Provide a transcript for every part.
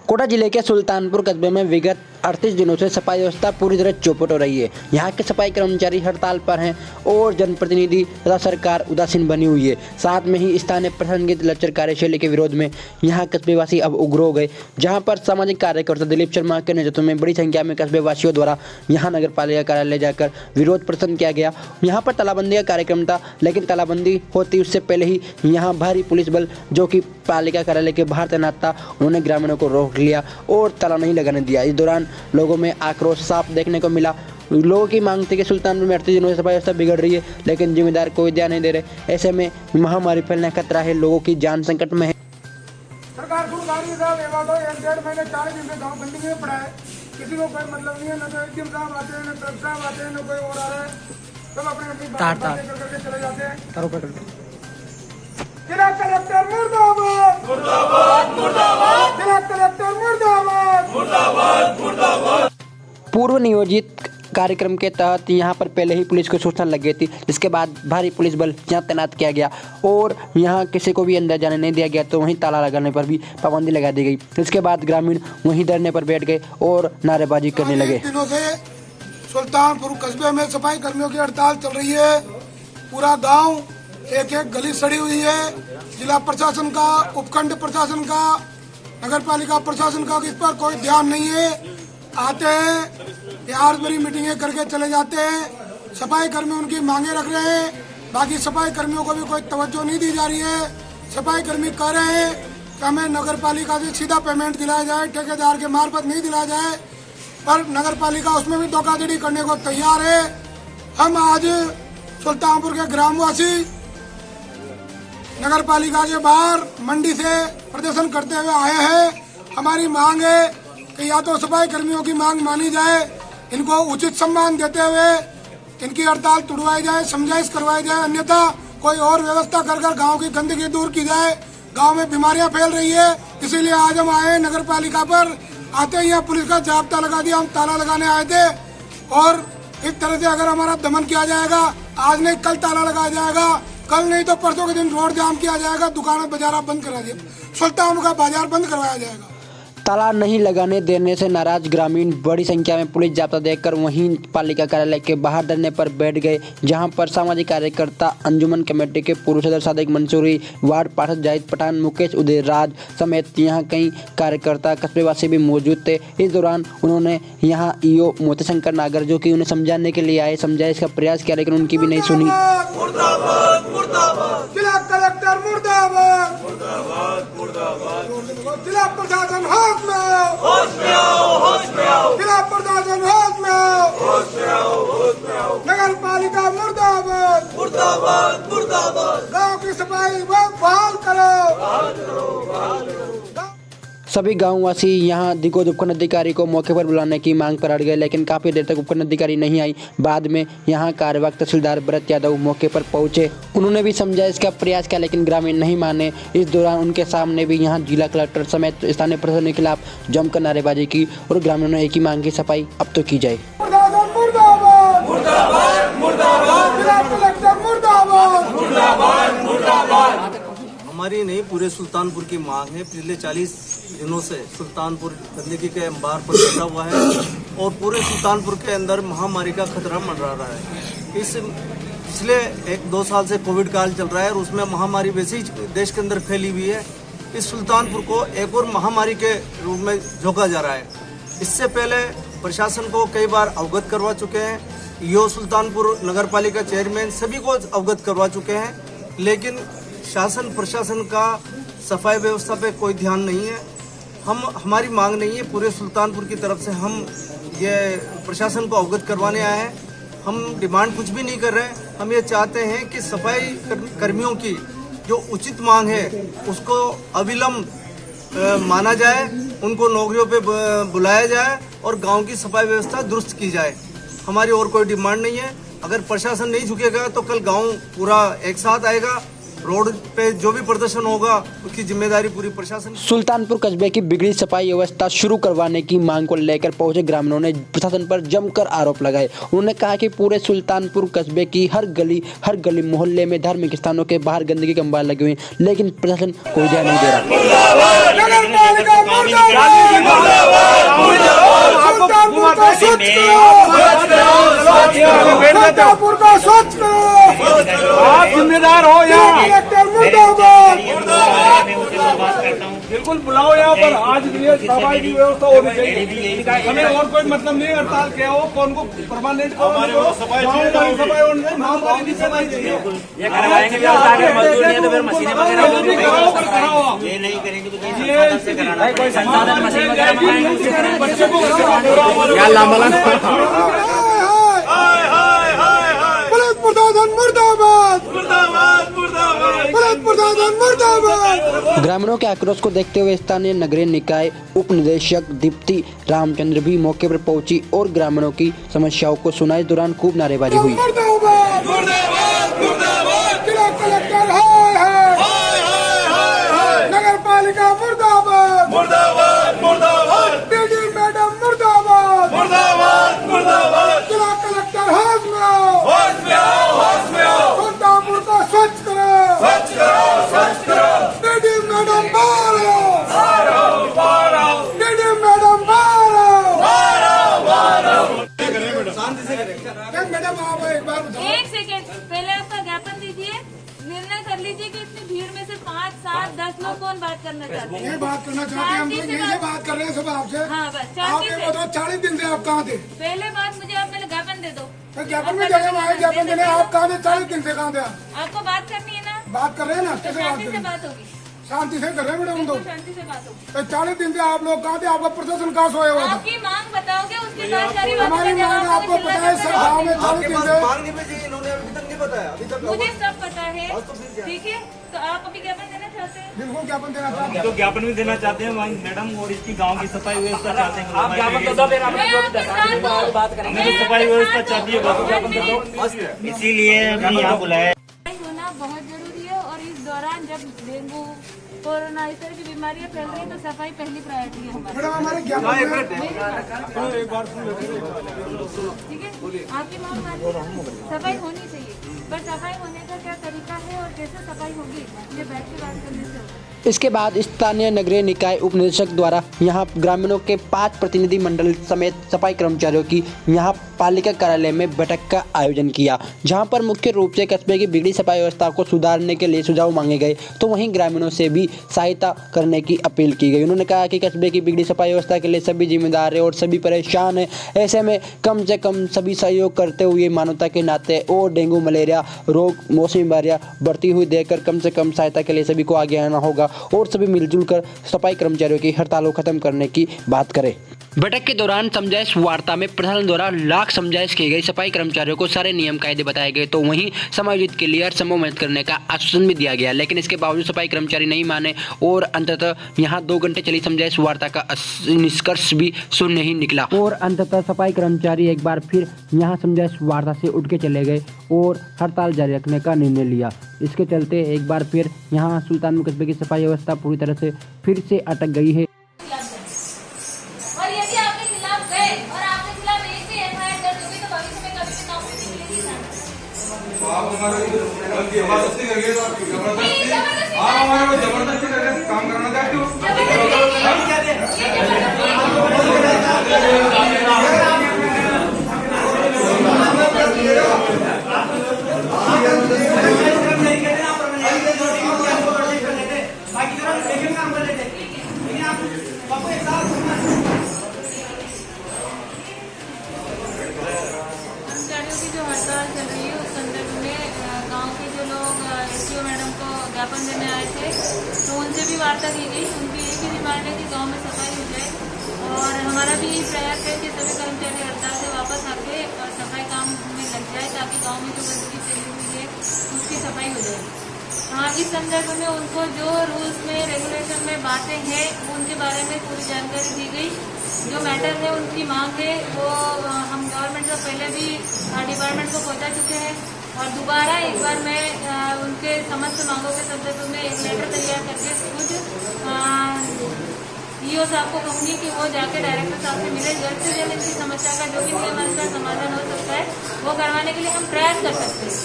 कोटा जिले के सुल्तानपुर कस्बे में विगत 38 दिनों से सफाई व्यवस्था पूरी तरह चौपट हो रही है। यहाँ के सफाई कर्मचारी हड़ताल पर हैं और जनप्रतिनिधि तथा सरकार उदासीन बनी हुई है। साथ में ही स्थानीय प्रशासन की लचर कार्यशैली के विरोध में यहाँ कस्बेवासी अब उग्र हो गए, जहाँ पर सामाजिक कार्यकर्ता दिलीप शर्मा के नेतृत्व में बड़ी संख्या में कस्बेवासियों द्वारा यहाँ नगर पालिका कार्यालय जाकर विरोध प्रदर्शन किया गया। यहाँ पर तालाबंदी का कार्यक्रम था, लेकिन तालाबंदी होती उससे पहले ही यहाँ भारी पुलिस बल जो कि पालिका कार्यालय के बाहर तैनात था, उन्होंने ग्रामीणों को रोक लिया और ताला नहीं लगाने दिया। इस दौरान लोगों में आक्रोश साफ देखने को मिला। लोगों की मांग थी कि सुल्तानपुर में 38 दिनों से सफाई व्यवस्था बिगड़ रही है, लेकिन जिम्मेदार कोई ध्यान नहीं दे रहे। ऐसे में महामारी फैलने का खतरा है, लोगों की जान संकट में है। सरकार महीने 40 दिन से गाँव गंदगी में पड़ा है, किसी को कोई मतलब नहीं है। न तो एडीएम साहब आते हैं, न कलेक्टर साहब आते हैं, न कोई और आ रहा है। सब अपनी अपनी बात करके चले जाते हैं। जिला कलेक्टर मुर्दाबाद, मुर्दाबाद, मुर्दाबाद। जिला कलेक्टर मुर्दाबाद, मुर्दाबाद, मुर्दाबाद। पूर्व नियोजित कार्यक्रम के तहत यहाँ पर पहले ही पुलिस को सूचना लग गई थी, जिसके बाद भारी पुलिस बल यहाँ तैनात किया गया और यहाँ किसी को भी अंदर जाने नहीं दिया गया। तो वहीं ताला लगाने पर भी पाबंदी लगा दी गई। इसके बाद ग्रामीण वहीं धरने पर बैठ गए और नारेबाजी करने लगे। दिनों से सुल्तानपुर कस्बे में सफाई कर्मियों की हड़ताल चल रही है। पूरा गाँव एक एक गली सड़ी हुई है। जिला प्रशासन का, उपखंड प्रशासन का, नगर पालिका प्रशासन का इस पर कोई ध्यान नहीं है। आते हैं, प्यार भरी मीटिंगें करके चले जाते हैं। सफाई कर्मी उनकी मांगे रख रहे हैं, बाकी सफाई कर्मियों को भी कोई तवज्जो नहीं दी जा रही है। सफाई कर्मी कह रहे हैं कि हमें नगर पालिका से सीधा पेमेंट दिलाया जाए, ठेकेदार के मार्फत नहीं दिलाया जाए, पर नगर पालिका उसमें भी धोखाधड़ी करने को तैयार है। हम आज सुल्तानपुर के ग्रामवासी नगर पालिका के बाहर मंडी से प्रदर्शन करते हुए आए हैं। हमारी मांग है कि या तो सफाई कर्मियों की मांग मानी जाए, इनको उचित सम्मान देते हुए इनकी हड़ताल तुड़वाई जाए, समझाइश करवाई जाए, अन्यथा कोई और व्यवस्था कर गाँव की गंदगी दूर की जाए। गांव में बीमारियां फैल रही है, इसीलिए आज हम आए नगर पालिका पर। आते ही यहाँ पुलिस का जाब्ता लगा दिया, हम ताला लगाने आए थे और इस तरह से अगर हमारा दमन किया जाएगा, आज नहीं कल ताला लगाया जाएगा, कल नहीं तो परसों के दिन रोड जाम किया जाएगा, दुकानें बाजार बंद करा दिया, सुल्तानपुर का बाजार बंद करवाया जाएगा। ताला नहीं लगाने देने से नाराज ग्रामीण बड़ी संख्या में पुलिस जाब्ता देखकर वहीं पालिका कार्यालय के बाहर धरने पर बैठ गए, जहां पर सामाजिक कार्यकर्ता अंजुमन कमेटी के पूर्व सदस्य सादिक मंसूरी, वार्ड पार्षद जाहिद पठान, मुकेश उदयराज समेत यहां कई कार्यकर्ता कस्बेवासी भी मौजूद थे। इस दौरान उन्होंने यहां ईओ मोतीशंकर नागर, जो कि उन्हें समझाने के लिए आए, समझाइश का प्रयास किया, लेकिन उनकी भी नहीं सुनी। मुर्दाबाद, मुर्दाबाद। जिला कलेक्टर मुर्दाबाद, मुर्दाबाद, मुर्दाबाद। जिला प्रशासन होश में आओ, होश में आओ, होश में आओ। जिला प्रशासन होश में आओ, होश में आओ, होश में आओ। नगर पालिका मुर्दाबाद, मुर्दाबाद, मुर्दाबाद। गाँव की सफाई बहाल करो, बहाल करो, बहाल करो। सभी गांववासी यहां दिग्गज उपखंड अधिकारी को मौके पर बुलाने की मांग पर अड़ गए, लेकिन काफी देर तक उपखंड अधिकारी नहीं आई। बाद में यहां कार्यवाहक तहसीलदार भरत यादव मौके पर पहुंचे। उन्होंने भी समझा इसका प्रयास किया, लेकिन ग्रामीण नहीं माने। इस दौरान उनके सामने भी यहां जिला कलेक्टर समेत स्थानीय प्रशासन के खिलाफ जमकर नारेबाजी की और ग्रामीणों ने एक ही मांग की, सफाई अब तो की जाए। हमारी नहीं, पूरे सुल्तानपुर की मांग है। पिछले 40 दिनों से सुल्तानपुर गंदगी के अंबार पर बैठा हुआ है और पूरे सुल्तानपुर के अंदर महामारी का खतरा मंडरा रहा है। इस पिछले 1-2 साल से कोविड काल चल रहा है और उसमें महामारी वैसे ही देश के अंदर फैली हुई है। इस सुल्तानपुर को एक और महामारी के रूप में झोंका जा रहा है। इससे पहले प्रशासन को कई बार अवगत करवा चुके हैं, ईओ सुल्तानपुर, नगर पालिका चेयरमैन सभी को अवगत करवा चुके हैं, लेकिन शासन प्रशासन का सफाई व्यवस्था पे कोई ध्यान नहीं है। हमारी मांग नहीं है, पूरे सुल्तानपुर की तरफ से हम ये प्रशासन को अवगत करवाने आए हैं। हम डिमांड कुछ भी नहीं कर रहे हैं, हम ये चाहते हैं कि सफाई कर्मियों की जो उचित मांग है उसको अविलंब माना जाए, उनको नौकरियों पे बुलाया जाए और गांव की सफाई व्यवस्था दुरुस्त की जाए। हमारी और कोई डिमांड नहीं है। अगर प्रशासन नहीं झुकेगा तो कल गांव पूरा एक साथ आएगा रोड पे जो भी प्रदर्शन होगा उसकी जिम्मेदारी पूरी प्रशासन की। सुल्तानपुर कस्बे की बिगड़ी सफाई व्यवस्था शुरू करवाने की मांग को लेकर पहुंचे ग्रामीणों ने प्रशासन पर जमकर आरोप लगाए। उन्होंने कहा कि पूरे सुल्तानपुर कस्बे की हर गली मोहल्ले में धार्मिक स्थानों के बाहर गंदगी के अंबार लगे हुए हैं, लेकिन प्रशासन कोई ध्यान नहीं दे रहा। आप जिम्मेदार हो यहाँ, बिल्कुल बुलाओ यहाँ पर। आज भी सफाई की व्यवस्था होनी चाहिए, हमें और कोई मतलब नहीं हड़ताल क्या हो, कौन को परमानेंट सफाई ये नहीं करेंगे तो कोई संसाधन मशीन वगैरह पुलिस प्रशासन मुर्दाबाद, पुलिस प्रशासन मुर्दाबाद। ग्रामीणों के आक्रोश को देखते हुए स्थानीय नगरीय निकाय उप निदेशक दीप्ति रामचंद्र भी मौके पर पहुंची और ग्रामीणों की समस्याओं को सुना। इस दौरान खूब नारेबाजी हुई। मुर्दाबाद, मुर्दाबाद, मुर्दाबाद। जिला कलेक्टर हाय हाय, नगर पालिका मुर्दाबाद, मुर्दाबाद, मुर्दाबाद। डीडी मैडम मुर्दाबाद, मुर्दाबाद, मुर्दाबाद। जिला कलेक्टर होश में आओ, होश में आओ, होश में आओ। सुल्तानपुर को स्वच्छ करो, स्वच्छ करो, स्वच्छ करो। डीडी मैडम बाहर आओ, बाहर आओ। डीडी मैडम बाहर आओ, बाहर आओ। शांति से करें मैडम, आप एक बार बताओ। एक सेकेंड पहले आपका ज्ञापन दीजिए, निर्णय कर लीजिए कि इतनी भीड़ में से 5, 7, 10 लोग कौन बात करना चाहते हैं। ये बात करना चाहते हैं हम, तो यही बात कर रहे हैं सब आपसे। हाँ बस आप ये बताओ 40 दिन से आप कहाँ थे? पहले बात मुझे आप पहले ज्ञापन दे दो। तो ज्ञापन में जगह आए, ज्ञापन देने आप कहाँ थे? 40 दिन से कहाँ थे आप? आपको बात करनी है ना, बात कर रहे हैं ना, कैसे बात शांति कर से रहे हैं? बात होगी, शांति से कर रहे हैं मैडम। तो शांति से बात होगी। 40 दिन से आप लोग कहाँ थे? आपका प्रशासन कहाँ सोया हुआ था? आपकी मांग बताओगे, उसके बाद सारी बातों हमारी का मांग जवाब आपको पता है, सर गाँव में 40 आपके दिन पास से मांग नहीं भेजी, इन्होंने अभी तक नहीं बताया, अभी तक मुझे सब पता है, ठीक है। तो आप अभी ज्ञापन देना चाहते हैं? बिल्कुल ज्ञापन देना चाहते हैं। तो ज्ञापन भी देना चाहते हैं मैडम, और इसकी गांव की सफाई व्यवस्था चाहते हैं। आप ज्ञापन तो दो, फिर मैं आपके साथ हूँ। बात करेंगे। हमें तो सफाई व्यवस्था चाहिए, ज्ञापन तो दो, इसीलिए अभी यहाँ बुलाया। सफाई होना बहुत जरूरी है, और इस दौरान जब डेंगू, कोरोना इस तरह की बीमारियां फैल रही हैं तो सफाई पहली प्रायोरिटी है हमारी। मैडम हमारे ज्ञापन में ठीक है, आपकी मांग मानिए, सफाई होनी चाहिए, पर सफाई होने का क्या तरीका है और कैसे सफाई होगी, ये बैठ के बात करने से होगा। इसके बाद स्थानीय नगरीय निकाय उप निदेशक द्वारा यहां ग्रामीणों के 5 प्रतिनिधि मंडल समेत सफाई कर्मचारियों की यहां पालिका कार्यालय में बैठक का आयोजन किया, जहां पर मुख्य रूप से कस्बे की बिगड़ी सफाई व्यवस्था को सुधारने के लिए सुझाव मांगे गए, तो वहीं ग्रामीणों से भी सहायता करने की अपील की गई। उन्होंने कहा कि कस्बे की बिगड़ी सफाई व्यवस्था के लिए सभी जिम्मेदार है और सभी परेशान है, ऐसे में कम से कम सभी सहयोग करते हुए मानवता के नाते और डेंगू, मलेरिया रोग, मौसमी बीमारियां बढ़ती हुई देखकर कम से कम सहायता के लिए सभी को आगे आना होगा और सभी मिलजुल कर सफाई कर्मचारियों की हड़ताल को खत्म करने की बात करें। बैठक के दौरान समझाइश वार्ता में प्रशासन द्वारा लाख समझाइश की गई, सफाई कर्मचारियों को सारे नियम कायदे बताए गए, तो वहीं समायोजित के लिए हर संभव मदद करने का आश्वासन भी दिया गया, लेकिन इसके बावजूद सफाई कर्मचारी नहीं माने और अंततः यहां 2 घंटे चली समझाइश वार्ता का निष्कर्ष भी शून्य ही निकला और अंततः सफाई कर्मचारी एक बार फिर यहां समझाइश वार्ता से उठ के चले गए और हड़ताल जारी रखने का निर्णय लिया। इसके चलते एक बार फिर यहाँ सुल्तानपुर कस्बे की सफाई व्यवस्था पूरी तरह से फिर से अटक गई है। और यदि आपके खिलाफ गए और आपके खिलाफ एक भी एफआईआर दर्ज होगी तो भविष्य में कभी भी नौकरी नहीं मिलेगी। जबरदस्ती करके काम करना चाहते हो? कर्मचारियों की जो हड़ताल चल रही है उस संदर्भ में गांव के जो लोग एसडीओ मैडम को ज्ञापन देने आए थे तो उनसे भी वार्ता की गई। उनकी एक ही डिमांड है कि गांव में सफाई हो जाए और हमारा भी यही प्रयास है कि सभी कर्मचारी हड़ताल से वापस आके और सफाई काम में लग जाए ताकि गाँव में जो गंदगी फैली हुई है उसकी सफाई हो जाए। हाँ, इस संदर्भ में उनको जो रूल्स में रेगुलेशन में बातें हैं उनके बारे में पूरी जानकारी दी गई। जो मैटर है उनकी मांग है वो हम गवर्नमेंट को पहले भी डिपार्टमेंट को पहुंचा चुके हैं और दोबारा एक बार मैं उनके समस्त मांगों के संदर्भ में एक लेटर तैयार करके खुद ईओ साहब को कहूंगी कि वो जाके डायरेक्टर साहब से मिले, जल्द से जल्द इनकी समस्या का जो भी नियमानुसार समाधान हो सकता है वो करवाने के लिए हम प्रयास कर सकते हैं।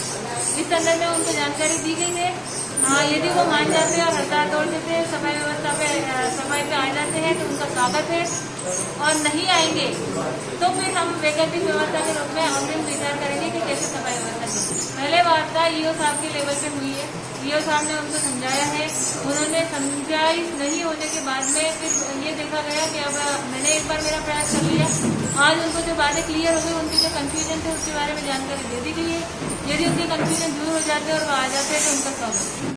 इस संदर्भ में उनको जानकारी दी गई है। यदि वो मान जाते हैं और हड़ताल तोड़ देते हैं, सफाई व्यवस्था पे सफाई पे आ जाते हैं तो उनका स्वागत है, और नहीं आएंगे तो फिर हम वैकल्पिक व्यवस्था के रूप में अग्रिम विचार करेंगे कि कैसे सफाई व्यवस्था की। पहले वार्ता ईओ साहब के लेवल पे हुई है, ईओ साहब ने उनको समझाया है, उन्होंने समझाई नहीं होने के बाद में फिर ये देखा गया कि अब मैंने एक बार मेरा प्रयास कर लिया, आज उनको जो बातें क्लियर हो गई, उनकी जो कन्फ्यूजन थे उसके बारे में जानकारी दे दी गई है। यदि उनके कन्फ्यूजन दूर हो जाते और वो आ जाते हैं तो उनका स्वागत है।